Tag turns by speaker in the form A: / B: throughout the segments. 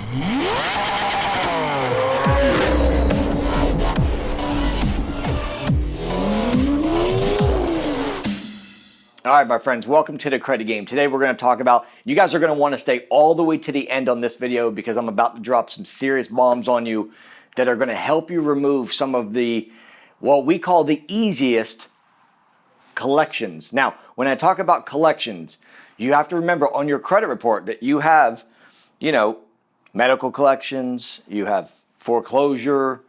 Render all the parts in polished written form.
A: All right, my friends, welcome to the credit game. Today we're going to talk about, you guys are going to want to stay all the way to the end on this video because I'm about to drop some serious bombs on you that are going to help you remove some of the, what we call the easiest collections. Now, when I talk about collections, you have to remember on your credit report that you have, medical collections, you have foreclosure,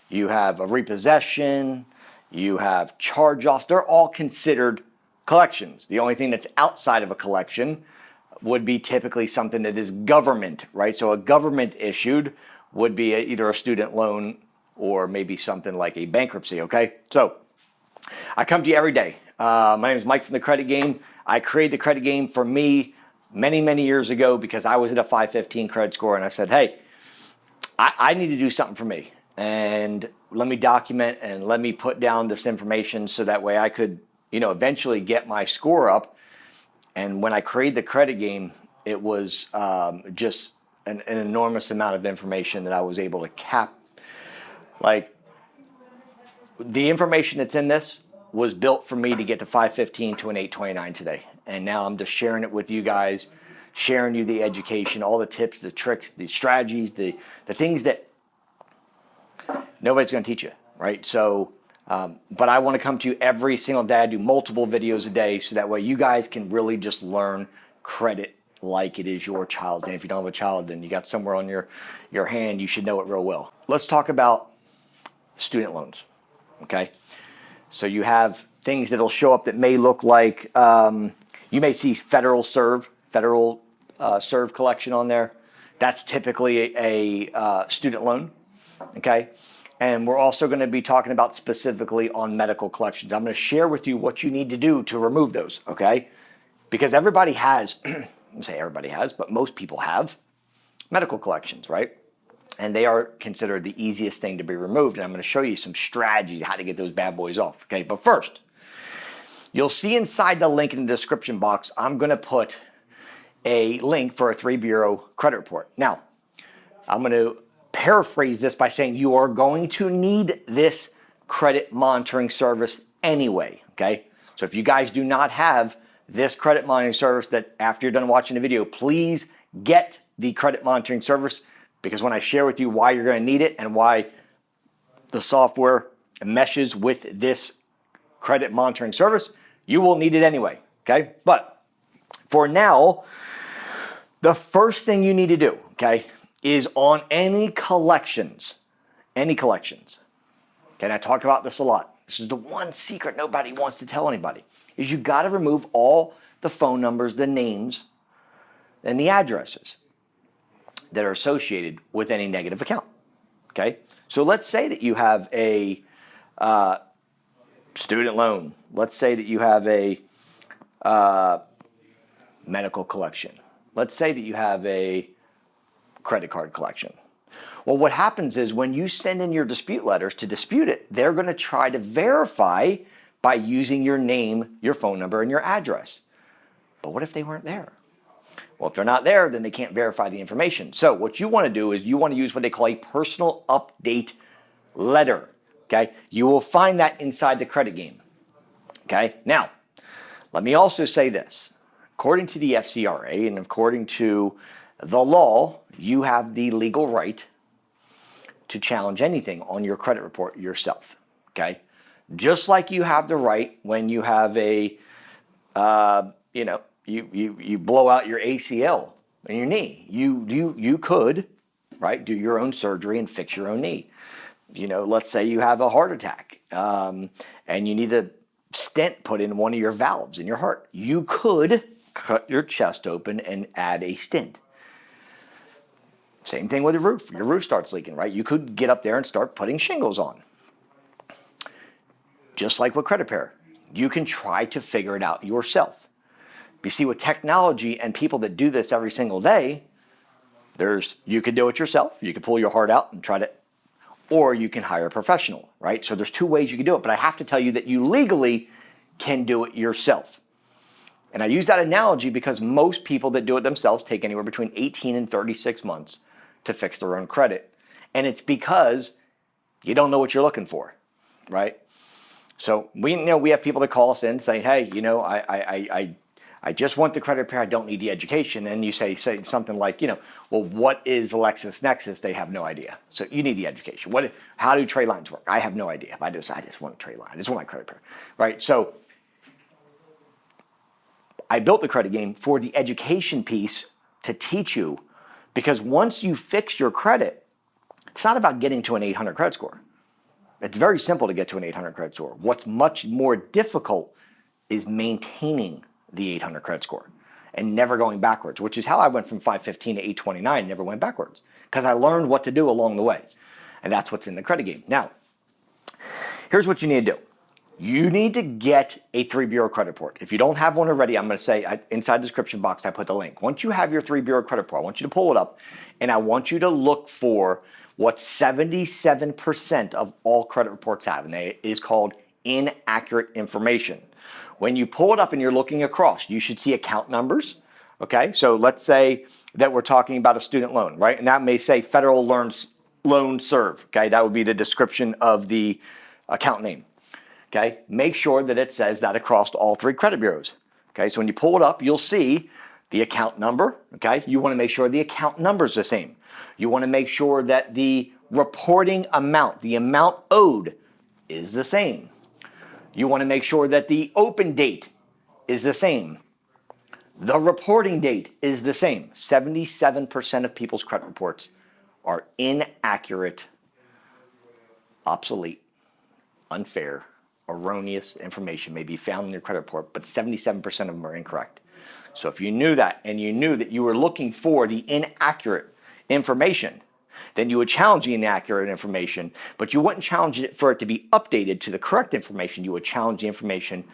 A: you have a repossession, you have charge-offs. They're all considered collections. The only thing that's outside of a collection would be typically something that is government, right? So a government issued would be either a student loan or maybe something like a bankruptcy, okay? So I come to you every day. My name is Mike from the Credit Game. I created the Credit Game for me many, many years ago because I was at a 515 credit score and I said, hey, I need to do something for me. And let me document and let me put down this information so that way I could eventually get my score up. And when I created the Credit Game, it was just an enormous amount of information that I was able to cap. Like, the information that's in this was built for me to get to 515 to an 829 today. And now I'm just sharing it with you guys, sharing you the education, all the tips, the tricks, the strategies, the things that nobody's going to teach you, right? So, but I want to come to you every single day. I do multiple videos a day so that way you guys can really just learn credit like it is your child's. And if you don't have a child, then you got somewhere on your hand, you should know it real well. Let's talk about student loans, okay? So you have things that'll show up that may look like, you may see Federal Serve collection on there. That's typically a student loan, okay? And we're also going to be talking about specifically on medical collections. I'm going to share with you what you need to do to remove those, okay? Because everybody has, I wouldn't say everybody has, but most people have medical collections, right? And they are considered the easiest thing to be removed. And I'm going to show you some strategies how to get those bad boys off, okay? But first, you'll see inside the link in the description box, I'm going to put a link for a 3-bureau credit report. Now, I'm going to paraphrase this by saying you are going to need this credit monitoring service anyway, okay? So if you guys do not have this credit monitoring service, that after you're done watching the video, please get the credit monitoring service, because when I share with you why you're going to need it and why the software meshes with this credit monitoring service, you will need it anyway, okay? But for now, the first thing you need to do, okay, is on any collections, okay, and I talk about this a lot. This is the one secret nobody wants to tell anybody, is you got to remove all the phone numbers, the names, and the addresses that are associated with any negative account, okay? So let's say that you have a student loan. Let's say that you have a medical collection. Let's say that you have a credit card collection. Well, what happens is when you send in your dispute letters to dispute it, they're going to try to verify by using your name, your phone number, and your address. But what if they weren't there? Well, if they're not there, then they can't verify the information. So what you want to do is you want to use what they call a personal update letter, okay? You will find that inside the Credit Game, okay? Now, let me also say this. According to the FCRA and according to the law, you have the legal right to challenge anything on your credit report yourself, okay? Just like you have the right when you have a, you blow out your ACL in your knee. You could, right, do your own surgery and fix your own knee. Let's say you have a heart attack and you need a stent put in one of your valves in your heart. You could cut your chest open and add a stent. Same thing with your roof. Your roof starts leaking, right? You could get up there and start putting shingles on. Just like with credit repair, you can try to figure it out yourself. You see, with technology and people that do this every single day, you can do it yourself. You can pull your heart out and try to, or you can hire a professional, right? So there's two ways you can do it, but I have to tell you that you legally can do it yourself. And I use that analogy because most people that do it themselves take anywhere between 18 and 36 months to fix their own credit. And it's because you don't know what you're looking for, right? So we have people that call us in saying, hey, I just want the credit repair. I don't need the education. And you say something like, well, what is LexisNexis? They have no idea. So you need the education. How do trade lines work? I have no idea. I just want a trade line. I just want my credit repair, right? So I built the credit game for the education piece to teach you, because once you fix your credit, it's not about getting to an 800 credit score. It's very simple to get to an 800 credit score. What's much more difficult is maintaining the 800 credit score and never going backwards, which is how I went from 515 to 829, never went backwards, because I learned what to do along the way. And that's what's in the credit game. Now, here's what you need to do. You need to get a 3-bureau credit report. If you don't have one already, I'm going to say inside the description box, I put the link. Once you have your 3-bureau credit report, I want you to pull it up, and I want you to look for what 77% of all credit reports have, and it is called inaccurate information. When you pull it up and you're looking across, you should see account numbers, okay? So let's say that we're talking about a student loan, right? And that may say Federal Loan Serve, okay? That would be the description of the account name, okay? Make sure that it says that across all 3 credit bureaus, okay? So when you pull it up, you'll see the account number, okay? You want to make sure the account number is the same. You want to make sure that the reporting amount, the amount owed, is the same. You want to make sure that the open date is the same. The reporting date is the same. 77% of people's credit reports are inaccurate, obsolete, unfair, erroneous information may be found in your credit report, but 77% of them are incorrect. So if you knew that, and you knew that you were looking for the inaccurate information, then you would challenge the inaccurate information, but you wouldn't challenge it for it to be updated to the correct information. You would challenge the information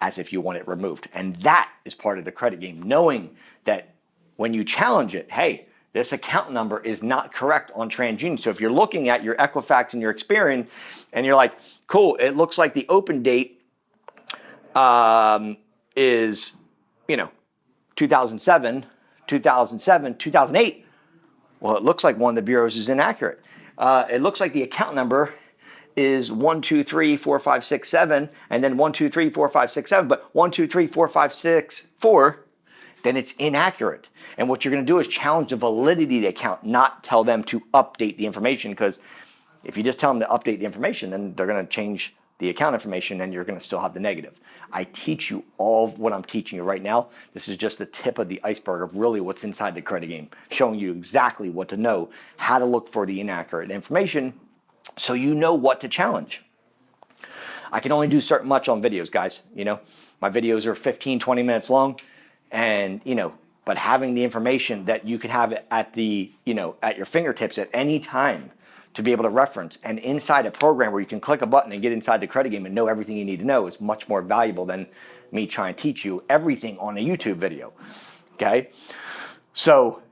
A: as if you want it removed. And that is part of the credit game, knowing that when you challenge it, hey, this account number is not correct on TransUnion. So if you're looking at your Equifax and your Experian, and you're like, cool, it looks like the open date is, 2007, 2008. Well, it looks like one of the bureaus is inaccurate. It looks like the account number is 1234567, and then 1234567, but 1234564, then it's inaccurate. And what you're going to do is challenge the validity of the account, not tell them to update the information, because if you just tell them to update the information, then they're going to change the account information and you're going to still have the negative. I teach you all of what I'm teaching you right now. This is just the tip of the iceberg of really what's inside the credit game, showing you exactly what to know, how to look for the inaccurate information so you know what to challenge. I can only do certain much on videos, guys. My videos are 15, 20 minutes long, and but having the information that you can have at at your fingertips at any time to be able to reference, and inside a program where you can click a button and get inside the credit game and know everything you need to know, is much more valuable than me trying to teach you everything on a YouTube video, okay? So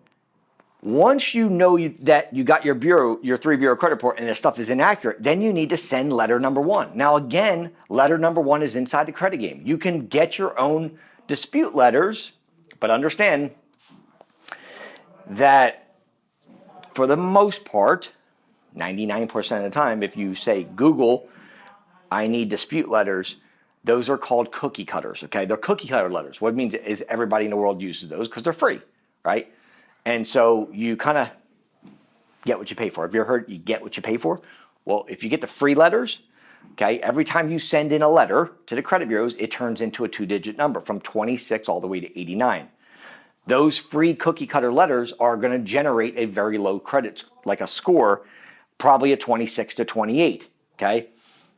A: once you know that you got your 3-bureau credit report and this stuff is inaccurate, then you need to send letter number 1. Now again, letter number 1 is inside the credit game. You can get your own dispute letters, but understand that for the most part, 99% of the time, if you say Google, I need dispute letters, those are called cookie cutters, okay? They're cookie cutter letters. What it means is everybody in the world uses those because they're free, right? And so you kind of get what you pay for. Have you ever heard you get what you pay for? Well, if you get the free letters, okay, every time you send in a letter to the credit bureaus, it turns into a 2-digit number from 26 all the way to 89. Those free cookie cutter letters are going to generate a very low credit, like a score, probably a 26 to 28, okay?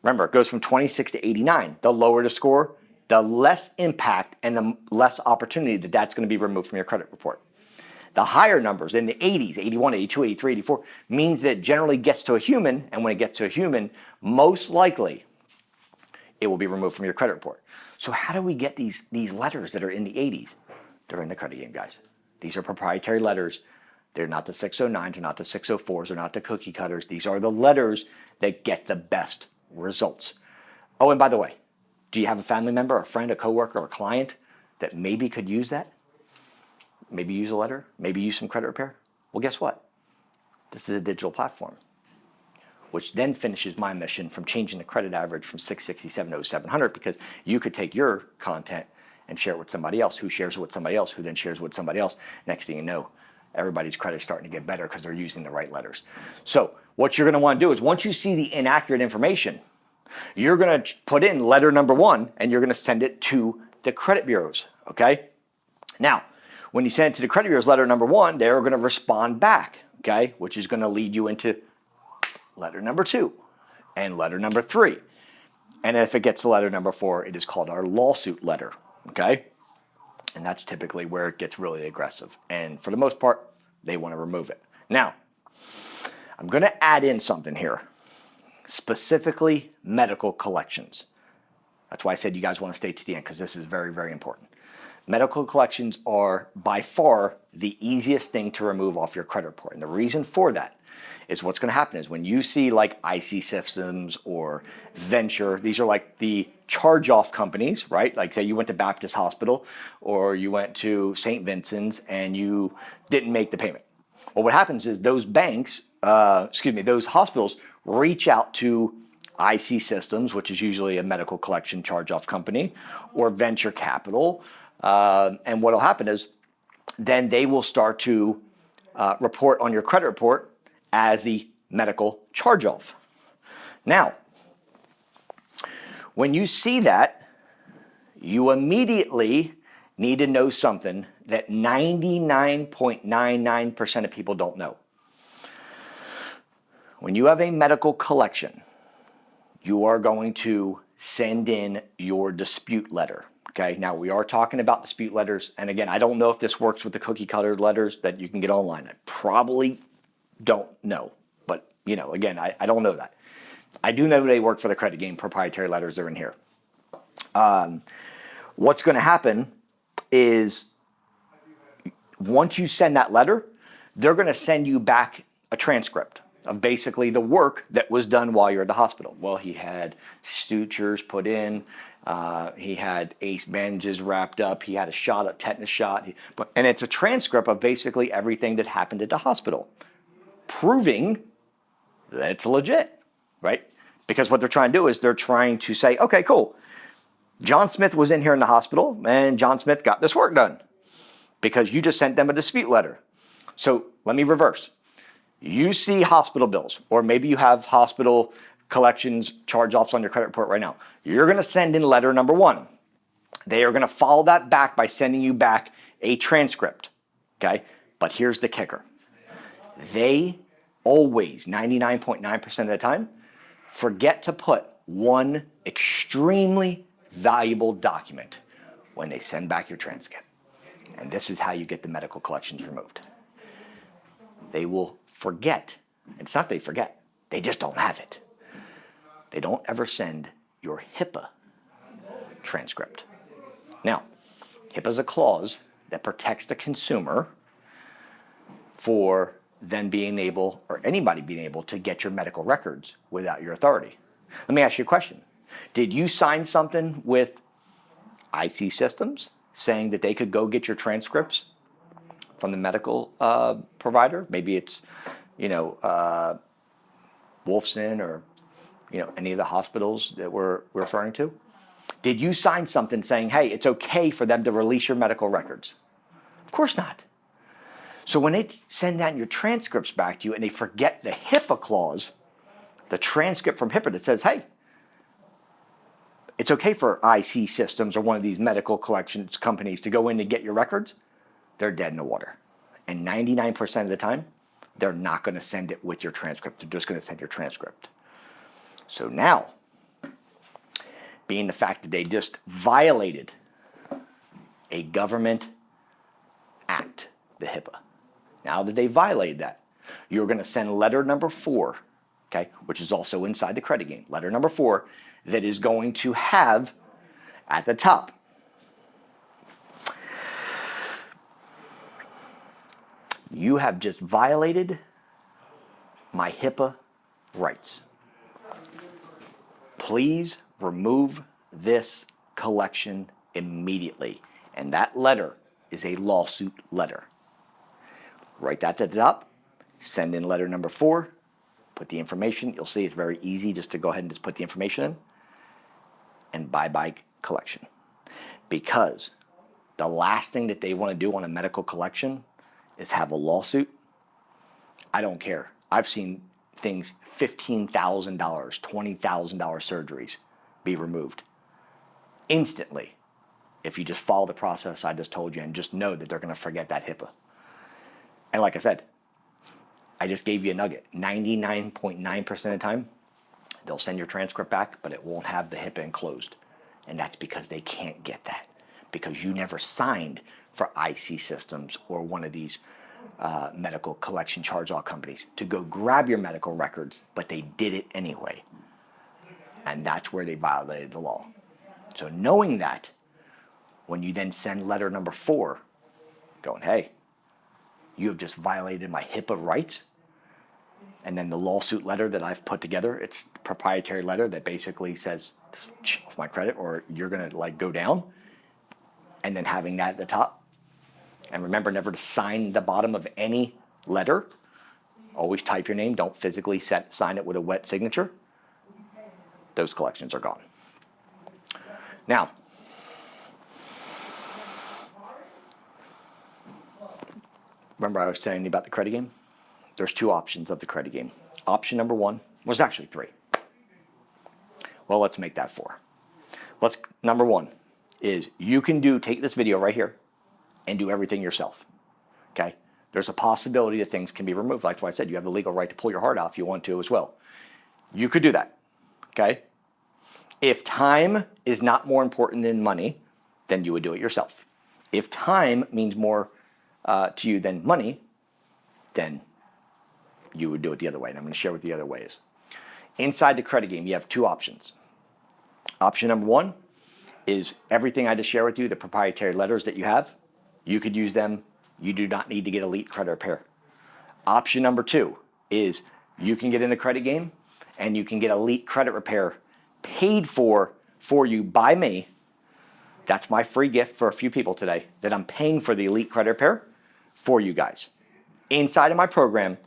A: Remember, it goes from 26 to 89. The lower the score, the less impact and the less opportunity that that's going to be removed from your credit report. The higher numbers in the 80s, 81, 82, 83, 84, means that it generally gets to a human, and when it gets to a human, most likely it will be removed from your credit report. So how do we get these letters that are in the 80s? They're in the credit game, guys. These are proprietary letters. They're not the 609s, they're not the 604s, they're not the cookie cutters. These are the letters that get the best results. Oh, and by the way, do you have a family member, a friend, a coworker, or a client that maybe could use that? Maybe use a letter, maybe use some credit repair? Well, guess what? This is a digital platform, which then finishes my mission from changing the credit average from 667 to 700, because you could take your content and share it with somebody else, who shares it with somebody else, who then shares it with somebody else. Next thing you know, everybody's credit's starting to get better because they're using the right letters. So what you're going to want to do is, once you see the inaccurate information, you're going to put in letter number 1 and you're going to send it to the credit bureaus, okay? Now, when you send it to the credit bureaus, letter number 1, they're going to respond back, okay? Which is going to lead you into letter number 2 and letter number 3. And if it gets to letter number 4, it is called our lawsuit letter, okay? And that's typically where it gets really aggressive. And for the most part, they want to remove it. Now, I'm going to add in something here, specifically medical collections. That's why I said you guys want to stay to the end, because this is very, very important. Medical collections are by far the easiest thing to remove off your credit report. And the reason for that is, what's going to happen is, when you see like IC Systems or Venture, these are like the charge-off companies, right? Like, say you went to Baptist Hospital or you went to St. Vincent's and you didn't make the payment. Well, what happens is those those hospitals reach out to IC Systems, which is usually a medical collection charge-off company, or Venture Capital. And what will happen is, then they will start to report on your credit report as the medical charge-off. Now, when you see that, you immediately need to know something that 99.99% of people don't know. When you have a medical collection, you are going to send in your dispute letter. Okay, now we are talking about dispute letters. And again, I don't know if this works with the cookie cutter letters that you can get online. I probably don't know. But, again, I don't know that. I do know they work for the credit game. Proprietary letters are in here. What's going to happen is, once you send that letter, they're going to send you back a transcript of basically the work that was done while you're at the hospital. Well, he had sutures put in. He had ACE bandages wrapped up. He had a tetanus shot. And it's a transcript of basically everything that happened at the hospital, proving that it's legit, right? Because what they're trying to do is, they're trying to say, okay, cool. John Smith was in here in the hospital and John Smith got this work done because you just sent them a dispute letter. So let me reverse. You see hospital bills, or maybe you have hospital collections charge-offs on your credit report right now. You're going to send in letter number 1. They are going to follow that back by sending you back a transcript, okay? But here's the kicker. They always, 99.9% of the time, forget to put one extremely valuable document when they send back your transcript. And this is how you get the medical collections removed. They will forget. It's not they forget. They just don't have it. They don't ever send your HIPAA transcript. Now, HIPAA is a clause that protects the consumer for them being able, or anybody being able, to get your medical records without your authority. Let me ask you a question. Did you sign something with IC Systems saying that they could go get your transcripts from the medical provider? Maybe it's, Wolfson or, any of the hospitals that we're referring to. Did you sign something saying, hey, it's okay for them to release your medical records? Of course not. So when they send out your transcripts back to you and they forget the HIPAA clause, the transcript from HIPAA that says, hey, it's okay for IC Systems or one of these medical collections companies to go in and get your records, they're dead in the water. And 99% of the time, they're not going to send it with your transcript. They're just going to send your transcript. So now, being the fact that they just violated a government act, the HIPAA, now that they violated that, you're going to send letter number 4, okay, which is also inside the credit game. Letter number 4 that is going to have at the top, you have just violated my HIPAA rights. Please remove this collection immediately. And that letter is a lawsuit letter. Write that at the top. send in letter number 4, put the information. You'll see it's very easy just to go ahead and just put the information in, and bye-bye collection. Because the last thing that they want to do on a medical collection is have a lawsuit. I don't care. I've seen things, $15,000, $20,000 surgeries be removed instantly if you just follow the process I just told you and just know that they're going to forget that HIPAA. And like I said, I just gave you a nugget. 99.9% of the time, they'll send your transcript back, but it won't have the HIPAA enclosed. And that's because they can't get that, because you never signed for IC Systems or one of these medical collection charge-off companies to go grab your medical records, but they did it anyway. And that's where they violated the law. So knowing that, when you then send letter number 4, going, hey, you have just violated my HIPAA rights, and then the lawsuit letter that I've put together, it's a proprietary letter that basically says, off my credit, or you're going to like go down, and then having that at the top. And remember never to sign the bottom of any letter. Always type your name. Don't physically sign it with a wet signature. Those collections are gone. Now, remember I was telling you about the credit game? There's 2 options of the credit game. Option number 1 was actually 3. Well, let's make that 4. Number 1 is you can take this video right here and do everything yourself. Okay? There's a possibility that things can be removed. That's why I said you have the legal right to pull your heart out if you want to as well. You could do that. Okay? If time is not more important than money, then you would do it yourself. If time means more to you than money, then you would do it the other way. And I'm going to share what the other way is. Inside the credit game, you have 2 options. Option number 1 is everything I just shared with you, the proprietary letters that you have. You could use them. You do not need to get elite credit repair. Option number 2 is you can get in the credit game and you can get elite credit repair paid for you by me. That's my free gift for a few people today, that I'm paying for the elite credit repair for you guys. Inside of my program,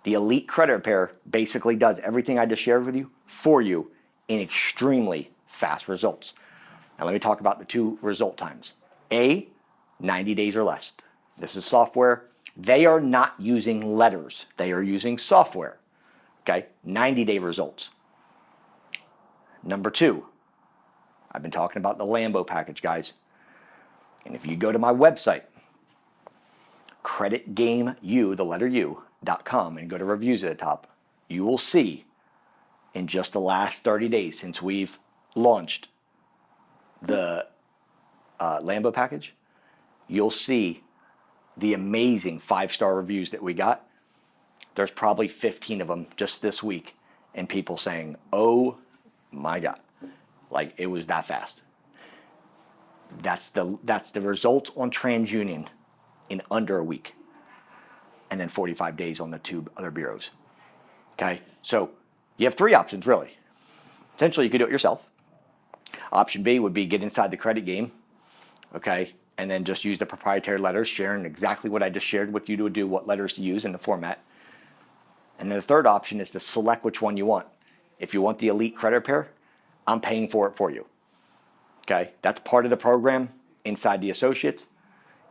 A: the elite credit repair basically does everything I just shared with you for you in extremely fast results. Now let me talk about the 2 result times. 90 days or less. This is software. They are not using letters. They are using software. Okay, 90-day results. Number 2, I've been talking about the Lambo package, guys. And if you go to my website, creditgameu, the letter U.com, and go to reviews at the top, you will see in just the last 30 days since we've launched the Lambo package, you'll see the amazing 5-star reviews that we got. There's probably 15 of them just this week, and people saying, oh my God, like it was that fast. That's the result on TransUnion in under a week, and then 45 days on the 2 other bureaus. Okay, so you have 3 options really. Essentially, you could do it yourself. Option B would be get inside the credit game, okay, and then just use the proprietary letters, sharing exactly what I just shared with you to do, what letters to use in the format. And then the third option is to select which one you want. If you want the elite credit repair, I'm paying for it for you. Okay, that's part of the program inside the associates.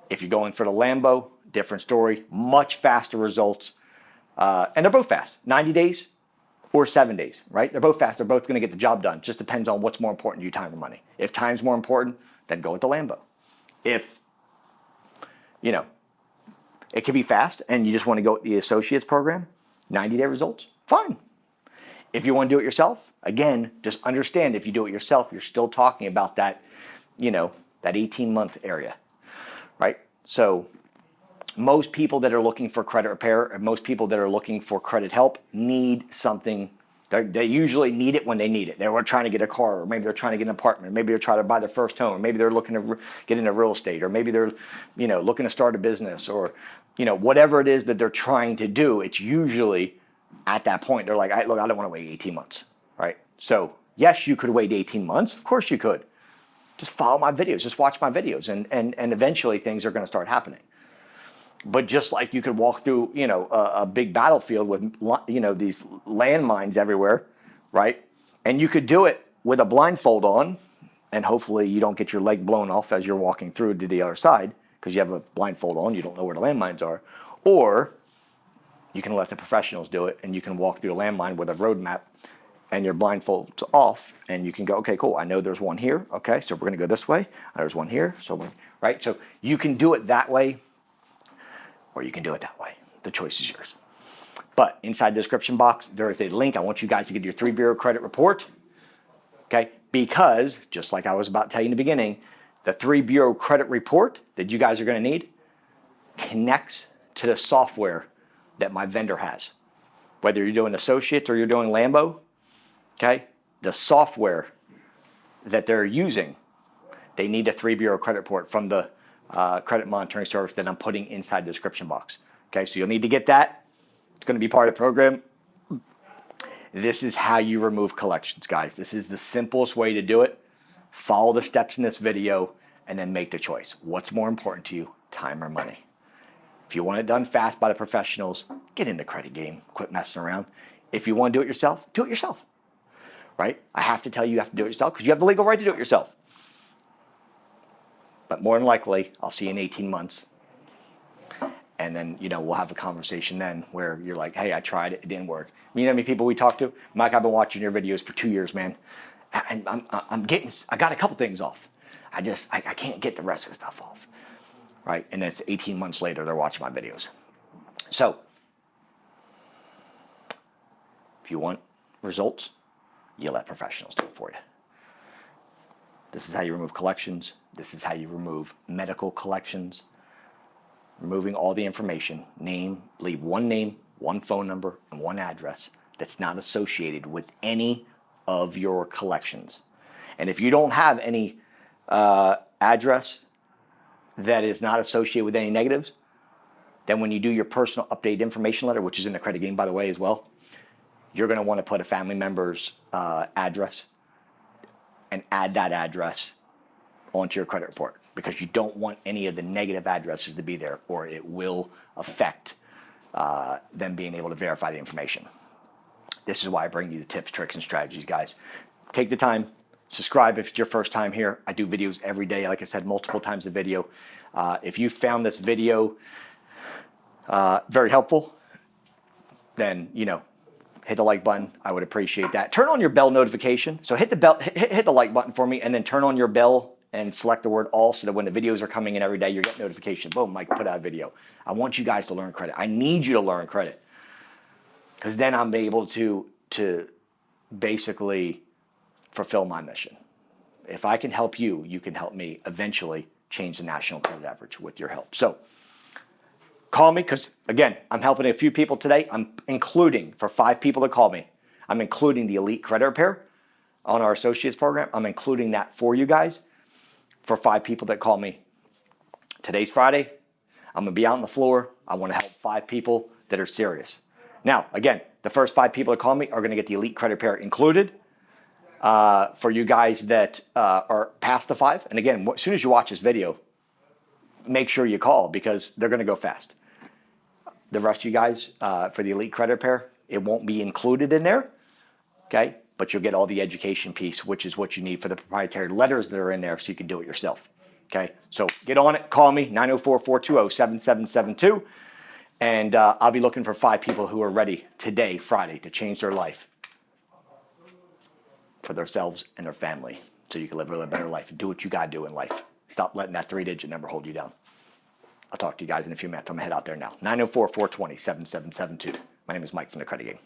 A: If you're going for the Lambo, different story, much faster results. And they're both fast, 90 days or 7 days, right? They're both fast. They're both going to get the job done. Just depends on what's more important to you, time or money. If time's more important, then go with the Lambo. If, it can be fast and you just want to go with the associates program, 90-day results, fine. If you want to do it yourself, again, just understand if you do it yourself, you're still talking about that, that 18-month area, right? So most people that are looking for credit repair, or most people that are looking for credit help need something. They usually need it when they need it. They're trying to get a car, or maybe they're trying to get an apartment, maybe they're trying to buy their first home, or maybe they're looking to get into real estate, or maybe they're, looking to start a business, or, whatever it is that they're trying to do. It's usually at that point, they're like, look, I don't want to wait 18 months, right? So yes, you could wait 18 months. Of course you could. Just follow my videos, just watch my videos, and eventually things are going to start happening. But just like you could walk through, a big battlefield with, these landmines everywhere, right? And you could do it with a blindfold on, and hopefully you don't get your leg blown off as you're walking through to the other side because you have a blindfold on, you don't know where the landmines are. Or you can let the professionals do it, and you can walk through a landmine with a road map and your blindfold's off, and you can go, okay, cool, I know there's one here, okay, so we're gonna go this way. There's one here, right? So you can do it that way, or you can do it that way. The choice is yours. But inside the description box, there is a link. I want you guys to get your 3 bureau credit report, okay? Because, just like I was about to tell you in the beginning, the 3 bureau credit report that you guys are gonna need connects to the software that my vendor has. Whether you're doing associates or you're doing Lambo, okay? The software that they're using, they need a 3 bureau credit report from the credit monitoring service that I'm putting inside the description box. Okay, so you'll need to get that. It's going to be part of the program. This is how you remove collections, guys. This is the simplest way to do it. Follow the steps in this video and then make the choice. What's more important to you, time or money? If you want it done fast by the professionals, get in the credit game. Quit messing around. If you want to do it yourself, right? I have to tell you, you have to do it yourself because you have the legal right to do it yourself. But more than likely, I'll see you in 18 months. And then, we'll have a conversation then where you're like, hey, I tried it, it didn't work. You know how many people we talk to? Mike, I've been watching your videos for 2 years, man. And I got a couple things off. I can't get the rest of the stuff off, right? And then it's 18 months later, they're watching my videos. So, if you want results, you let professionals do it for you. This is how you remove collections. This is how you remove medical collections. Removing all the information, leave one name, one phone number, and one address that's not associated with any of your collections. And if you don't have any address that is not associated with any negatives, then when you do your personal updated information letter, which is in the credit game, by the way, as well, you're going to want to put a family member's address and add that address onto your credit report because you don't want any of the negative addresses to be there or it will affect them being able to verify the information. This is why I bring you the tips, tricks, and strategies, guys. Take the time, subscribe if it's your first time here. I do videos every day, like I said, multiple times a video. If you found this video very helpful, then, hit the like button. I would appreciate that. Turn on your bell notification. So hit the bell, hit the like button for me, and then turn on your bell and select the word all so that when the videos are coming in every day, you get notification. Boom, Mike put out a video. I want you guys to learn credit. I need you to learn credit because then I'm able to basically fulfill my mission. If I can help you, you can help me eventually change the national credit average with your help. So call me because, again, I'm helping a few people today. I'm including, for 5 people that call me, I'm including the Elite Credit Repair on our Associates program. I'm including that for you guys for 5 people that call me. Today's Friday. I'm going to be out on the floor. I want to help 5 people that are serious. Now, again, the first 5 people that call me are going to get the Elite Credit Repair included. For you guys that are past the 5, and again, as soon as you watch this video, make sure you call because they're going to go fast. The rest of you guys, for the Elite Credit Repair, it won't be included in there, okay? But you'll get all the education piece, which is what you need for the proprietary letters that are in there so you can do it yourself, okay? So get on it, call me, 904-420-7772, and I'll be looking for 5 people who are ready today, Friday, to change their life for themselves and their family so you can live a better life and do what you got to do in life. Stop letting that 3-digit number hold you down. I'll talk to you guys in a few minutes. I'm going to head out there now. 904-420-7772. My name is Mike from the Credit Game.